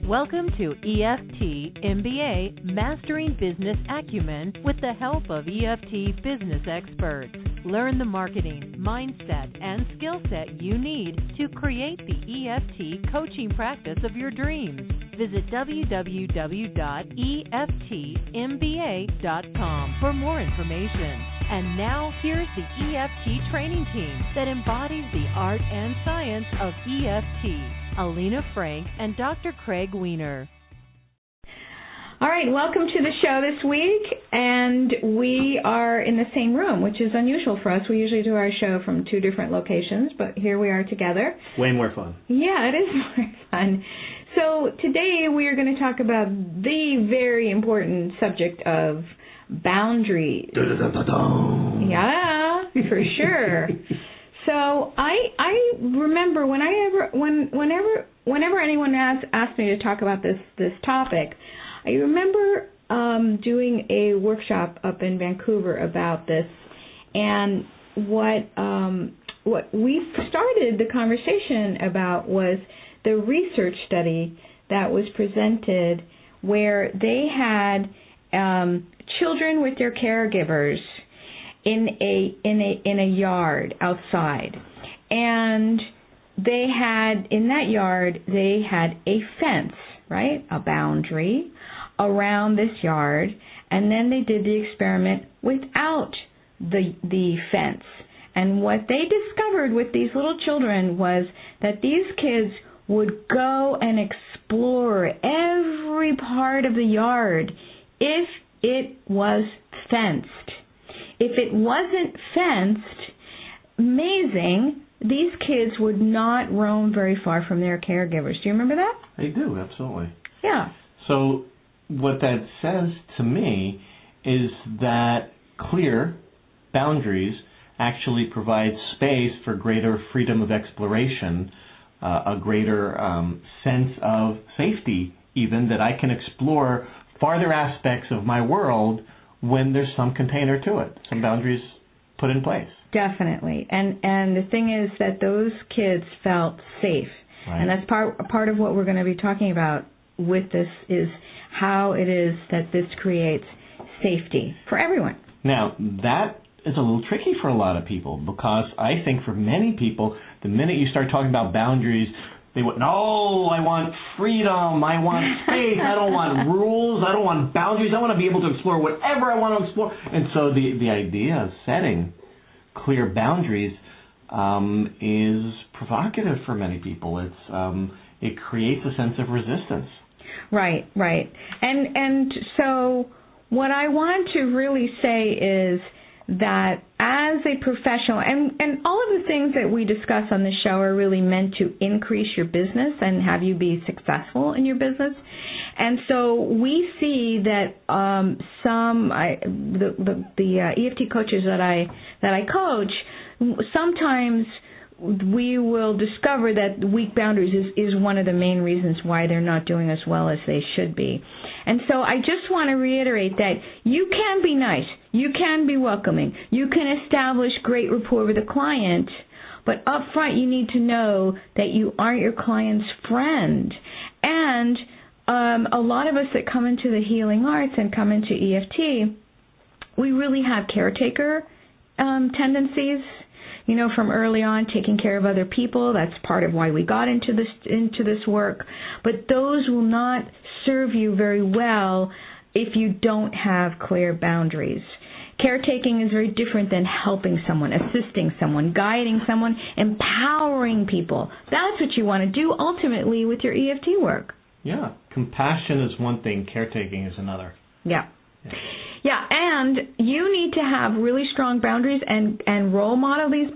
Welcome to EFT MBA, Mastering Business Acumen with the help of EFT business experts. Learn the marketing, mindset, and skill set you need to create the EFT coaching practice of your dreams. Visit www.eftmba.com for more information. And now, here's the EFT training team that embodies the art and science of EFT. Alina Frank and Dr. Craig Weiner. All right, welcome to the show this week, and we are in the same room, which is unusual for us. We usually do our show from two different locations, but here we are together. Way more fun. Yeah, it is more fun. So today we are going to talk about the very important subject of boundaries. Yeah, for sure. So I remember whenever anyone asked me to talk about this topic, I remember doing a workshop up in Vancouver about this, and what we started the conversation about was the research study that was presented where they had children with their caregivers in a yard outside, and they had in that yard they had a fence, right, a boundary around this yard, and then they did the experiment without the fence. And what they discovered with these little children was that these kids would go and explore every part of the yard if it was fenced. If it wasn't fenced, amazing, these kids would not roam very far from their caregivers. Do you remember that? I do, absolutely. Yeah. So what that says to me is that clear boundaries actually provide space for greater freedom of exploration, a greater sense of safety, even, that I can explore farther aspects of my world when there's some container to it, some boundaries put in place. Definitely. And the thing is that those kids felt safe. Right. And that's part of what we're going to be talking about with this is how it is that this creates safety for everyone. Now, that is a little tricky for a lot of people because I think for many people, the minute you start talking about boundaries, they went, no, I want freedom, I want space, I don't want rules, I don't want boundaries, I want to be able to explore whatever I want to explore. And so the idea of setting clear boundaries is provocative for many people. It creates a sense of resistance. Right. And so what I want to really say is that as a professional, and all of the things that we discuss on this show are really meant to increase your business and have you be successful in your business. And so we see that the EFT coaches that I coach, sometimes we will discover that weak boundaries is one of the main reasons why they're not doing as well as they should be. And so I just want to reiterate that you can be nice, you can be welcoming, you can establish great rapport with a client, but up front you need to know that you aren't your client's friend. And a lot of us that come into the healing arts and come into EFT, we really have caretaker tendencies. You know, from early on, taking care of other people, that's part of why we got into this work. But those will not serve you very well if you don't have clear boundaries. Caretaking is very different than helping someone, assisting someone, guiding someone, empowering people. That's what you want to do ultimately with your EFT work. Yeah, compassion is one thing, caretaking is another. Yeah, and you need to have really strong boundaries and role model these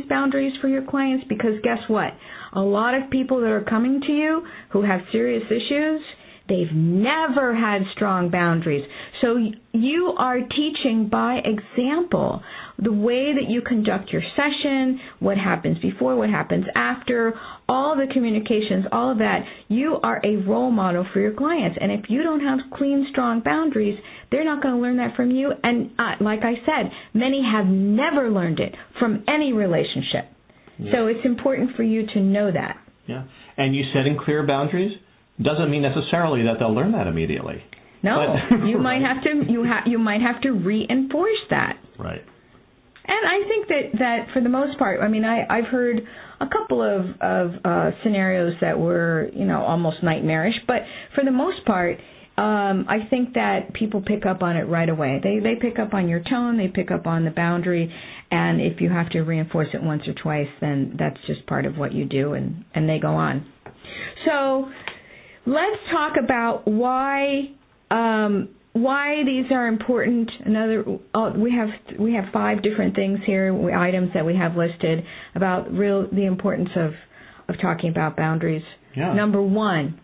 boundaries for your clients, because guess what? A lot of people that are coming to you who have serious issues, they've never had strong boundaries. So you are teaching by example the way that you conduct your session, what happens before, what happens after, all the communications, all of that. You are a role model for your clients. And if you don't have clean, strong boundaries, they're not going to learn that from you. And like I said, many have never learned it from any relationship. Yeah. So it's important for you to know that. Yeah. And you setting clear boundaries doesn't mean necessarily that they'll learn that immediately. No, you might have to you might have to reinforce that. Right. And I think that for the most part, I mean, I've heard a couple of scenarios that were, almost nightmarish, but for the most part, I think that people pick up on it right away. They pick up on your tone, they pick up on the boundary, and if you have to reinforce it once or twice, then that's just part of what you do, and they go on. So let's talk about why these are important. We have 5 different things here, items that we have listed about the importance of talking about boundaries. Yeah. Number one,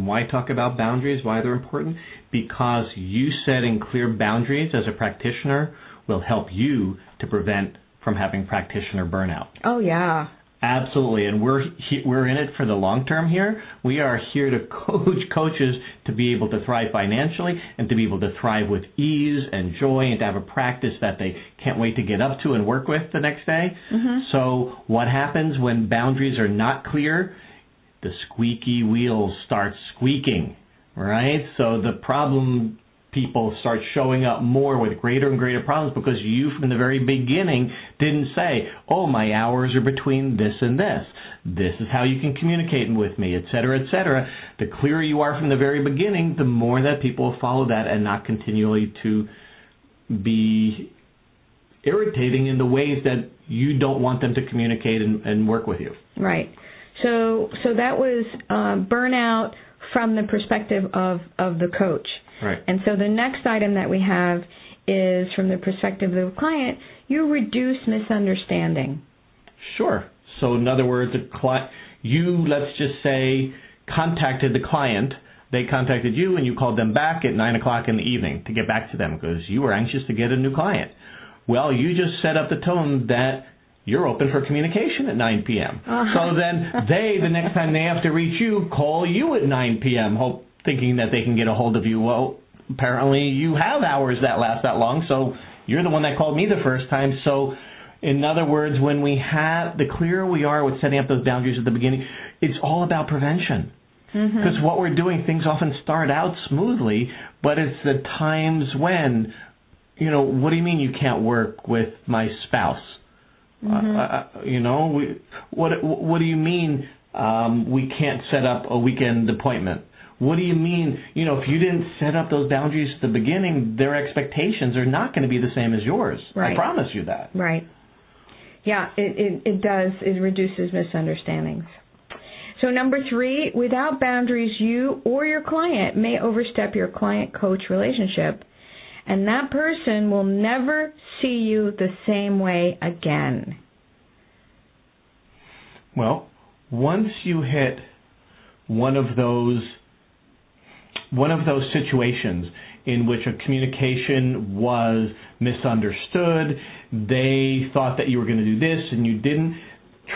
why talk about boundaries? Why they're important? Because you setting clear boundaries as a practitioner will help you to prevent from having practitioner burnout. Oh yeah. Absolutely, and we're in it for the long term here. We are here to coach coaches to be able to thrive financially and to be able to thrive with ease and joy and to have a practice that they can't wait to get up to and work with the next day. Mm-hmm. So what happens when boundaries are not clear? The squeaky wheels start squeaking, right? So the problem people start showing up more with greater and greater problems because you from the very beginning didn't say, oh, my hours are between this and this. This is how you can communicate with me, et cetera, et cetera. The clearer you are from the very beginning, the more that people will follow that and not continually to be irritating in the ways that you don't want them to communicate and work with you. Right. So that was burnout from the perspective of the coach. Right. And so the next item that we have is from the perspective of the client, you reduce misunderstanding. Sure. So in other words, you, let's just say, contacted the client. They contacted you and you called them back at 9 o'clock in the evening to get back to them because you were anxious to get a new client. Well, you just set up the tone that you're open for communication at 9 p.m. So then the next time they have to reach you, call you at 9 p.m., thinking that they can get a hold of you. Well, apparently you have hours that last that long, so you're the one that called me the first time. So in other words, when we have, the clearer we are with setting up those boundaries at the beginning, it's all about prevention. Because what we're doing, things often start out smoothly, but it's the times when, what do you mean you can't work with my spouse? What do you mean we can't set up a weekend appointment? What do you mean, if you didn't set up those boundaries at the beginning, their expectations are not going to be the same as yours. Right. I promise you that. Right. Yeah, it does. It reduces misunderstandings. So number 3, without boundaries, you or your client may overstep your client-coach relationship, and that person will never see you the same way again. Well, once you hit one of those situations in which a communication was misunderstood, they thought that you were going to do this and you didn't,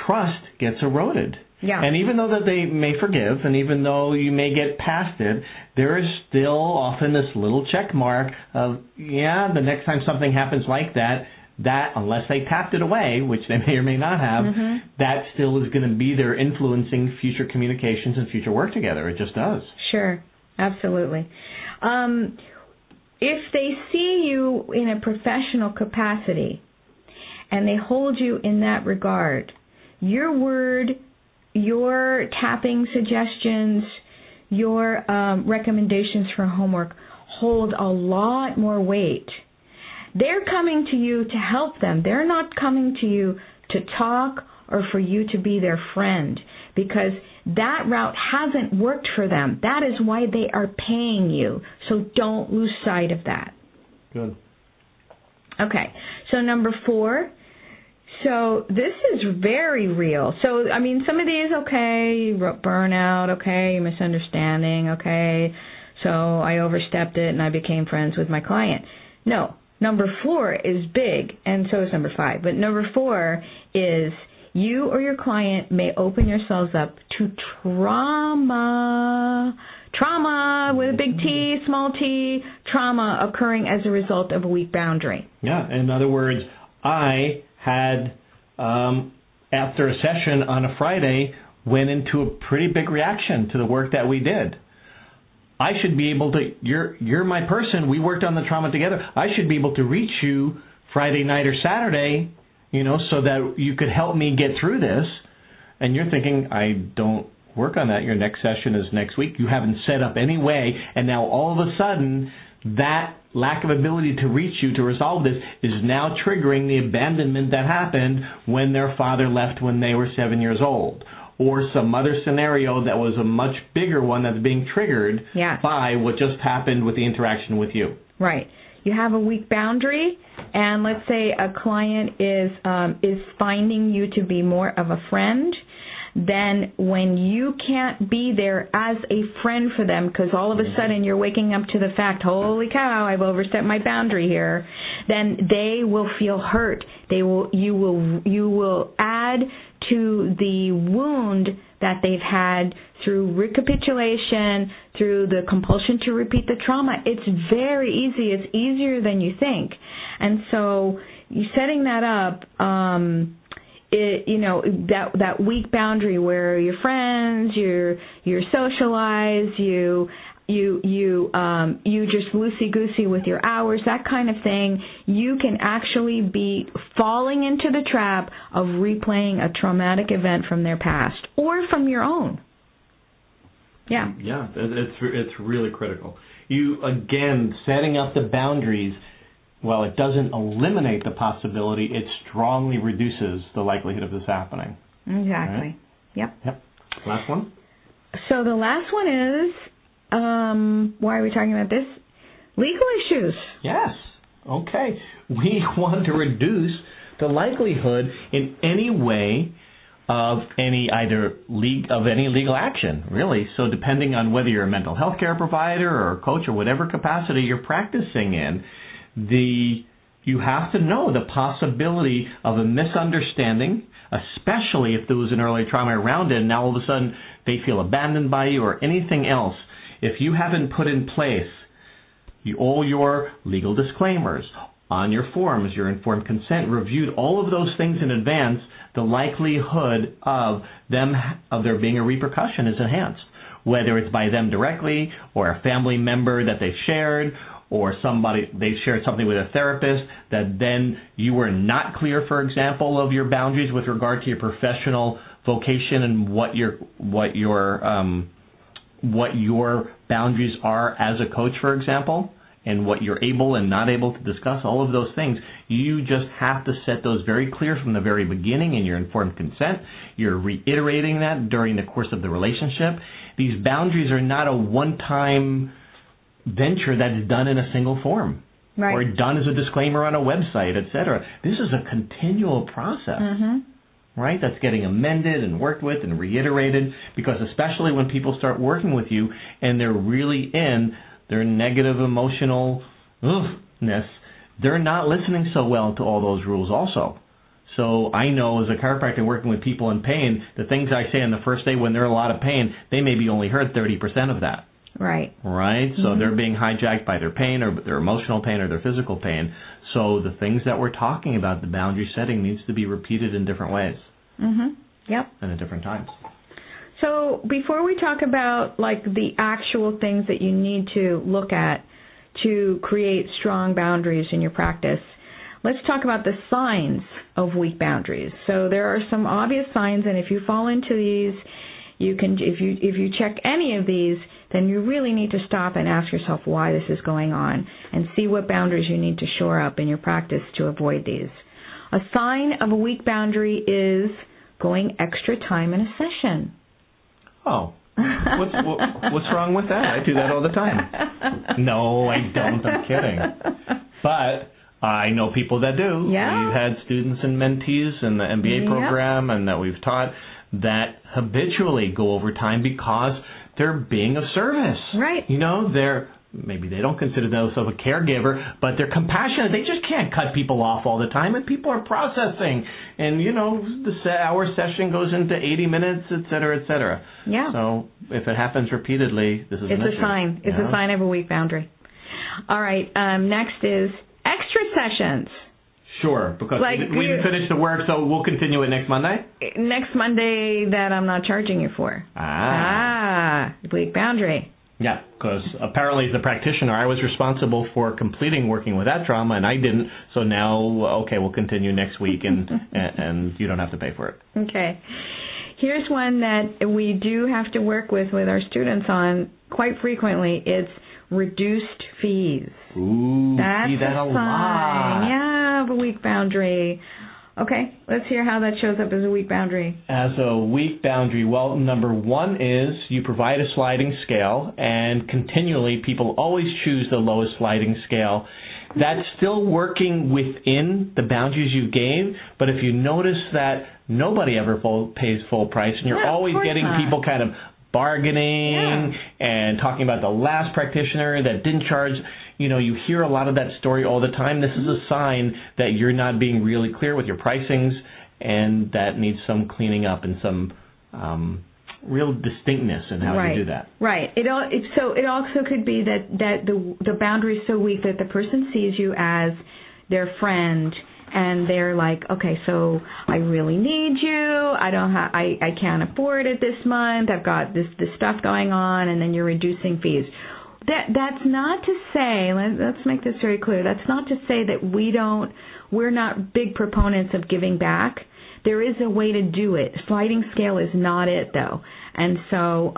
trust gets eroded. Yeah. And even though that they may forgive, and even though you may get past it, there is still often this little check mark of, the next time something happens like that, unless they tapped it away, which they may or may not have, that still is going to be there influencing future communications and future work together. It just does. Sure. Absolutely. If they see you in a professional capacity and they hold you in that regard, your word, your tapping suggestions, your recommendations for homework hold a lot more weight. They're coming to you to help them. They're not coming to you to talk or for you to be their friend, because that route hasn't worked for them. That is why they are paying you. So don't lose sight of that. Good. Okay. So number 4. So this is very real. So, some of these, okay, burnout, okay, misunderstanding, okay, so I overstepped it and I became friends with my client. No. Number 4 is big, and so is number 5. But number 4 is you or your client may open yourselves up to trauma with a big T, small t, trauma occurring as a result of a weak boundary. Yeah, in other words, I had, after a session on a Friday, went into a pretty big reaction to the work that we did. I should be able to, you're my person, we worked on the trauma together, I should be able to reach you Friday night or Saturday, so that you could help me get through this. And you're thinking, I don't work on that, your next session is next week, you haven't set up any way, and now all of a sudden, that lack of ability to reach you to resolve this is now triggering the abandonment that happened when their father left when they were 7 years old. Or some other scenario that was a much bigger one that's being triggered by what just happened with the interaction with you. Right. You have a weak boundary, and let's say a client is finding you to be more of a friend. Then when you can't be there as a friend for them, because all of a sudden you're waking up to the fact, holy cow, I've overstepped my boundary here, then they will feel hurt. You will add to the wound that they've had through recapitulation, through the compulsion to repeat the trauma. It's very easy. It's easier than you think. And so setting that up, that weak boundary where you're friends, you're socialized, you just loosey-goosey with your hours, that kind of thing, you can actually be falling into the trap of replaying a traumatic event from their past or from your own. Yeah. Yeah, it's really critical. You, again, setting up the boundaries, while it doesn't eliminate the possibility, it strongly reduces the likelihood of this happening. Exactly. Right? Yep. Last one? So the last one is, why are we talking about this? Legal issues. Yes. Okay. We want to reduce the likelihood in any way of any legal action, really. So depending on whether you're a mental health care provider or a coach or whatever capacity you're practicing in, you have to know the possibility of a misunderstanding, especially if there was an early trauma around it, and now all of a sudden they feel abandoned by you or anything else. If you haven't put in place all your legal disclaimers on your forms, your informed consent, reviewed all of those things in advance, the likelihood of there being a repercussion is enhanced, whether it's by them directly or a family member that they've shared, or they shared something with a therapist that then you were not clear, for example, of your boundaries with regard to your professional vocation and what your boundaries are as a coach, for example, and what you're able and not able to discuss, all of those things. You just have to set those very clear from the very beginning in your informed consent. You're reiterating that during the course of the relationship. These boundaries are not a one-time venture that's done in a single form, right, or done as a disclaimer on a website, etc. This is a continual process, right, that's getting amended and worked with and reiterated, because especially when people start working with you and they're really in their negative emotionalness, they're not listening so well to all those rules also. So I know as a chiropractor working with people in pain, the things I say on the first day when they're in a lot of pain, they maybe only heard 30% of that. Right. Right? So they're being hijacked by their pain or their emotional pain or their physical pain. So the things that we're talking about, the boundary setting, needs to be repeated in different ways. Yep. And at different times. So before we talk about the actual things that you need to look at to create strong boundaries in your practice, let's talk about the signs of weak boundaries. So there are some obvious signs, and if you fall into these, you can, if you check any of these, then you really need to stop and ask yourself why this is going on and see what boundaries you need to shore up in your practice to avoid these. A sign of a weak boundary is going extra time in a session. Oh, what's wrong with that? I do that all the time. No, I don't. I'm kidding. But I know people that do. Yeah. We've had students and mentees in the MBA program and that we've taught that habitually go over time because they're being of service. Right. Maybe they don't consider themselves a caregiver, but they're compassionate. They just can't cut people off all the time, and people are processing. And, our session goes into 80 minutes, et cetera, et cetera. Yeah. So if it happens repeatedly, this is an issue. It's a sign. It's a sign of a weak boundary. All right. Next is extra sessions. Sure, because Like, we didn't finish the work, so we'll continue it next Monday? Next Monday that I'm not charging you for. Week boundary. Yeah, because apparently as a practitioner, I was responsible for completing working with that trauma, and I didn't. So now, okay, we'll continue next week, and you don't have to pay for it. Okay. Here's one that we do have to work with our students on quite frequently. It's reduced fees. Ooh, That's see that a lot. Yeah, of a week boundary. Okay, let's hear how that shows up as a week boundary. As a week boundary, well, number one is you provide a sliding scale, and continually people always choose the lowest sliding scale. That's still working within the boundaries you gave, but if you notice that nobody ever pays full price, and you're always getting people kind of bargaining and talking about the last practitioner that didn't charge. You hear a lot of that story all the time. This is a sign that you're not being really clear with your pricings, and that needs some cleaning up and some real distinctness in how you do that. Right. It also could be that the boundary is so weak that the person sees you as their friend, and they're like, okay, so I really need you. I can't afford it this month. I've got this stuff going on, and then you're reducing fees. That's not to say, let's make this very clear, that's not to say that we're not big proponents of giving back. There is a way to do it. Sliding scale is not it, though. And so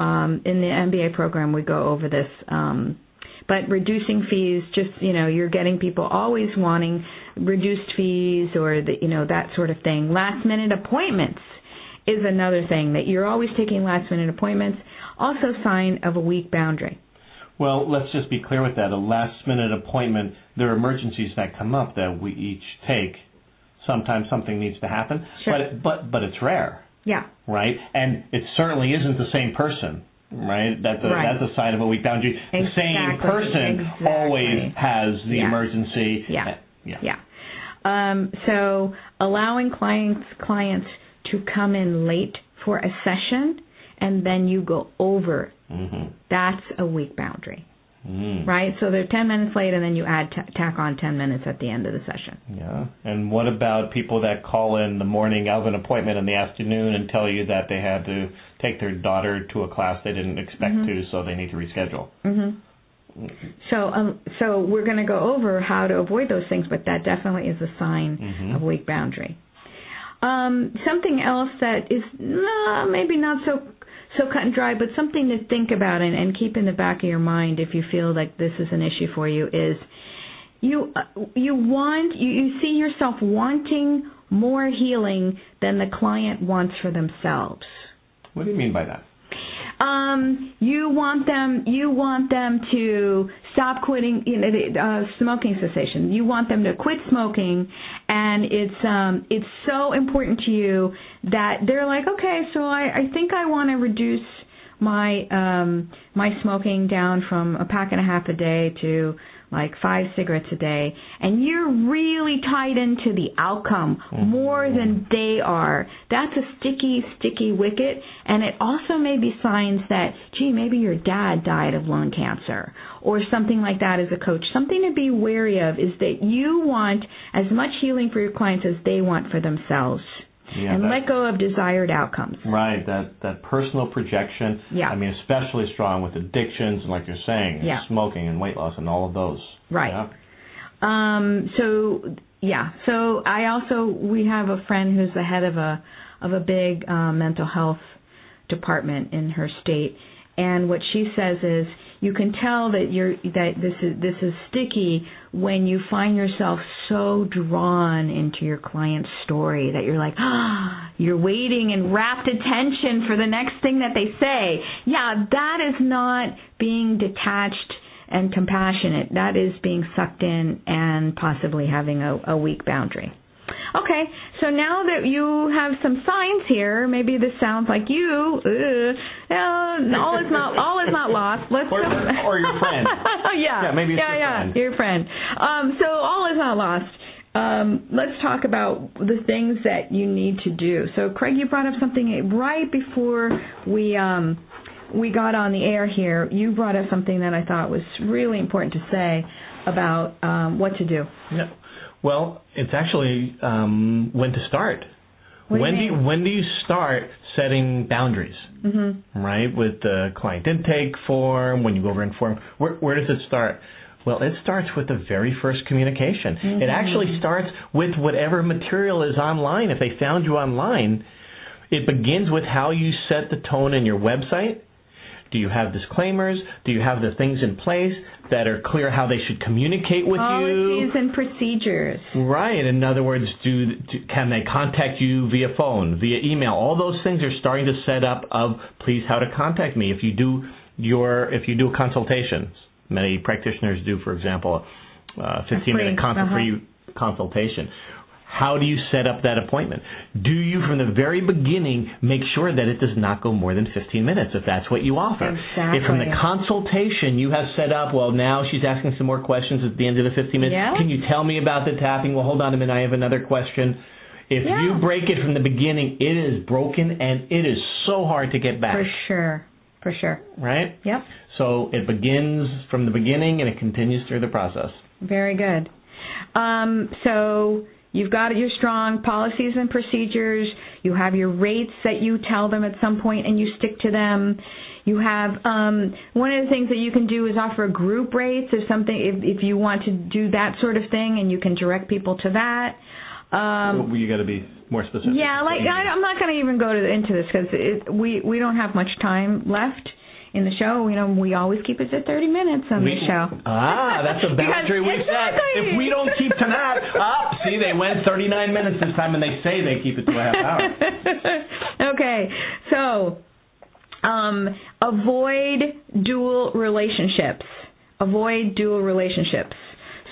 in the MBA program, we go over this. But reducing fees, just, you're getting people always wanting reduced fees or, that sort of thing. Last-minute appointments is another thing, that you're always taking last-minute appointments. Also sign of a week boundary. Well, let's just be clear with that. A last-minute appointment, there are emergencies that come up that we each take. Sometimes something needs to happen, but it's rare. Yeah. Right? And it certainly isn't the same person, right? That's a sign of a weak boundary. The same person always has the emergency. So allowing clients to come in late for a session and then you go over, that's a weak boundary. Right? So they're 10 minutes late and then you tack on 10 minutes at the end of the session. Yeah. And what about people that call in the morning of an appointment in the afternoon and tell you that they had to take their daughter to a class they didn't expect to, so they need to reschedule? So we're going to go over how to avoid those things, but that definitely is a sign of weak boundary. Something else that is maybe not so cut and dry, but something to think about and keep in the back of your mind if you feel like this is an issue for you is you see yourself wanting more healing than the client wants for themselves. What do you mean by that? You want them to stop quitting, smoking cessation. You want them to quit smoking, and it's so important to you that they're like, okay, so I think I want to reduce my smoking down from a pack and a half a day to like 5 cigarettes a day, and you're really tied into the outcome more than they are. That's a sticky wicket, and it also may be signs that, gee, maybe your dad died of lung cancer or something like that as a coach. Something to be wary of is that you want as much healing for your clients as they want for themselves. And let go of desired outcomes. Right, that personal projection. Yeah. I mean, especially strong with addictions and, like you're saying, smoking and weight loss and all of those. Right. Yeah. So we have a friend who's the head of a big mental health department in her state, and what she says is you can tell that this is sticky when you find yourself so drawn into your client's story that you're like, you're waiting in rapt attention for the next thing that they say. Yeah, that is not being detached and compassionate. That is being sucked in and possibly having a weak boundary. Okay, so now that you have some signs here, maybe this sounds like you. All is not lost. Or your friend. Yeah, maybe it's your friend. Your friend. So all is not lost. Let's talk about the things that you need to do. So, Craig, you brought up something right before we got on the air here. You brought up something that I thought was really important to say about what to do. Yeah. Well, it's actually when to start. When do you start setting boundaries? Right, with the client intake form, when you go over and form, where does it start? Well, it starts with the very first communication. It actually starts with whatever material is online. If they found you online, it begins with how you set the tone in your website. Do you have disclaimers? Do you have the things in place that are clear how they should communicate with you? Policies and procedures. Right. In other words, can they contact you via phone, via email? All those things are starting to set up of please how to contact me. If you do a consultation, many practitioners do, for example, a 15-minute free consultation. How do you set up that appointment? Do you, from the very beginning, make sure that it does not go more than 15 minutes, if that's what you offer? Exactly. If from the consultation you have set up, well, now she's asking some more questions at the end of the 15 minutes. Yeah. Can you tell me about the tapping? Well, hold on a minute, I have another question. If you break it from the beginning, it is broken, and it is so hard to get back. For sure. Right? Yep. So it begins from the beginning, and it continues through the process. Very good. So you've got your strong policies and procedures. You have your rates that you tell them at some point and you stick to them. You have one of the things that you can do is offer group rates or something if you want to do that sort of thing, and you can direct people to that. You got to be more specific. Yeah, I'm not going to even go into this because we don't have much time left in the show. We always keep it to 30 minutes on the show. That's a boundary we set. If we don't keep to that, see, they went 39 minutes this time, and they say they keep it to a half hour. Okay, so avoid dual relationships.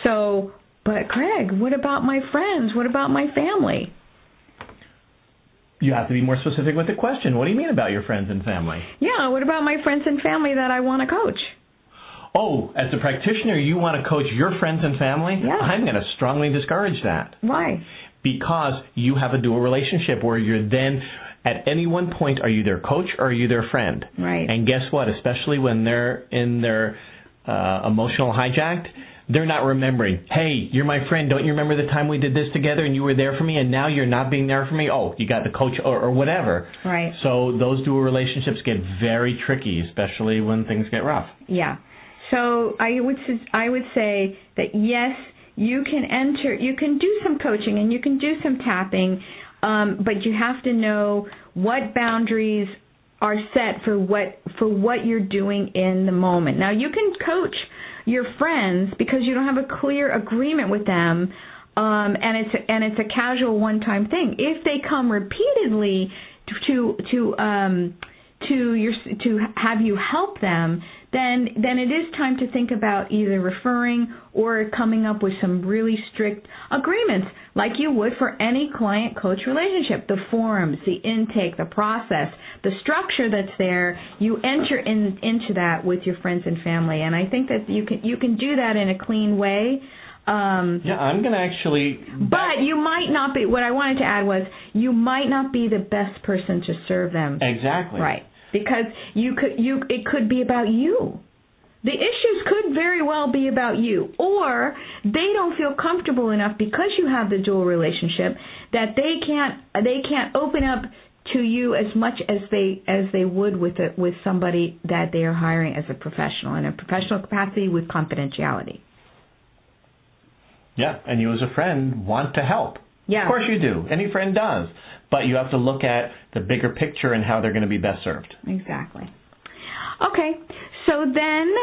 So, but Craig, what about my friends? What about my family? You have to be more specific with the question. What do you mean about your friends and family? Yeah, what about my friends and family that I want to coach? Oh, as a practitioner, you want to coach your friends and family? Yeah. I'm going to strongly discourage that. Why? Because you have a dual relationship where you're then, at any one point, are you their coach or are you their friend? Right. And guess what? Especially when they're in their emotional hijacked, they're not remembering, hey, you're my friend, don't you remember the time we did this together and you were there for me and now you're not being there for me? Oh, you got the coach or whatever. Right. So those dual relationships get very tricky, especially when things get rough. Yeah. So I would say that yes, you can do some coaching and you can do some tapping, but you have to know what boundaries are set for what you're doing in the moment. Now you can coach your friends because you don't have a clear agreement with them, and it's a casual one-time thing. If they come repeatedly to have you help them, then it is time to think about either referring or coming up with some really strict agreements, like you would for any client-coach relationship. The forms, the intake, the process, the structure that's there, you enter into that with your friends and family. And I think that you can do that in a clean way. I'm going to actually... But you might not be... What I wanted to add was you might not be the best person to serve them. Exactly. Right. Because it could be about you. The issues could very well be about you, or they don't feel comfortable enough because you have the dual relationship that they can't open up to you as much as they would with somebody that they are hiring as a professional in a professional capacity with confidentiality. Yeah, and you as a friend want to help. Yeah. Of course you do. Any friend does. But you have to look at the bigger picture and how they're going to be best served. Exactly. Okay. So then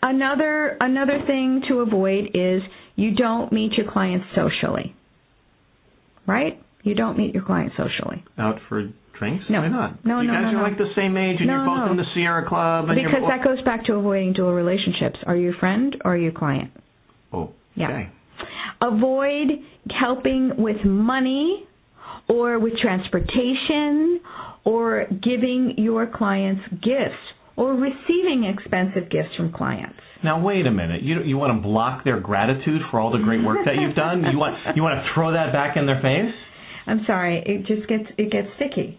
another thing to avoid is you don't meet your clients socially. Right? You don't meet your clients socially. Out for drinks? No. Why not? No, you guys are like the same age and you're both in the Sierra Club. And because that goes back to avoiding dual relationships. Are you a friend or are you a client? Oh, yeah. Okay. Avoid helping with money or with transportation or giving your clients gifts or receiving expensive gifts from clients. Now, wait a minute. You want to block their gratitude for all the great work that you've done? You want to throw that back in their face? I'm sorry. It gets sticky.